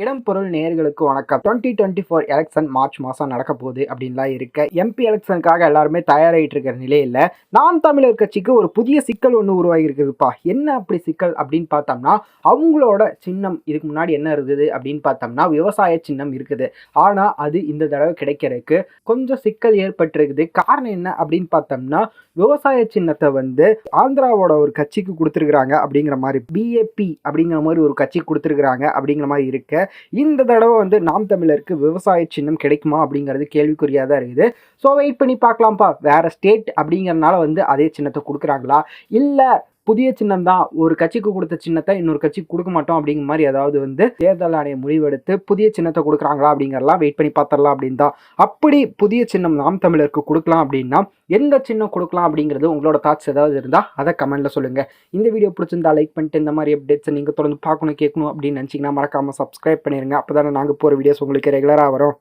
இடம் பொருள் நேயர்களுக்கு வணக்கம். 2024 எலெக்ஷன் மார்ச் மாதம் நடக்க போகுது அப்படின்லாம் இருக்க எம்பி எலெக்ஷனுக்காக எல்லாருமே தயாராகிட்டு இருக்கிற நிலையில் நாம் தமிழர் கட்சிக்கு ஒரு புதிய சிக்கல் ஒன்று உருவாகி இருக்குதுப்பா. என்ன அப்படி சிக்கல் அப்படின்னு பார்த்தோம்னா, அவங்களோட சின்னம் இதுக்கு முன்னாடி என்ன இருக்குது அப்படின்னு பார்த்தோம்னா விவசாய சின்னம் இருக்குது. ஆனால் அது இந்த தடவை கிடைக்கிறதுக்கு கொஞ்சம் சிக்கல் ஏற்பட்டிருக்குது. காரணம் என்ன அப்படின்னு பார்த்தோம்னா, விவசாய சின்னத்தை ஆந்திராவோட ஒரு கட்சிக்கு கொடுத்துருக்குறாங்க அப்படிங்கிற மாதிரி, பிஏபி அப்படிங்கிற மாதிரி ஒரு கட்சிக்கு கொடுத்துருக்குறாங்க அப்படிங்கிற மாதிரி இருக்க இந்த தடவை நாம் தமிழருக்கு விவசாய சின்னம் கிடைக்குமா அப்படிங்கிறது கேள்விக்குறியாக தான் இருக்குது. ஸோ வெயிட் பண்ணி பார்க்கலாம்ப்பா. வேற ஸ்டேட் அப்படிங்கிறனால அதே சின்னத்தை கொடுக்குறாங்களா, இல்லை புதிய சின்னம் தான், ஒரு கட்சிக்கு கொடுத்த சின்னத்தை இன்னொரு கட்சிக்கு கொடுக்க மாட்டோம் அப்படிங்கிற மாதிரி ஏதாவது தேர்தல் ஆணையம் முடிவெடுத்து புதிய சின்னத்தை கொடுக்குறாங்களா அப்படிங்கிறலாம் வெயிட் பண்ணி பார்த்துடலாம் அப்படின்னு தான். அப்படி புதிய சின்னம் நாம் தமிழருக்கு கொடுக்கலாம் அப்படின்னா எந்த சின்னம் கொடுக்கலாம் அப்படிங்கிறது உங்களோட தாட்ஸ் ஏதாவது இருந்தால் அதை கமெண்ட்டில் சொல்லுங்கள். இந்த வீடியோ பிடிச்சிருந்தா லைக் பண்ணிட்டு இந்த மாதிரி அப்டேட்ஸை நீங்கள் தொடர்ந்து பார்க்கணும் கேட்கணும் அப்படின்னு நினச்சிங்கன்னா மறக்காமல் சப்ஸ்கிரைப் பண்ணிடுங்க. அப்போ தானே நாங்கள் போகிற வீடியோஸ் உங்களுக்கு ரெகுலராக வரும்.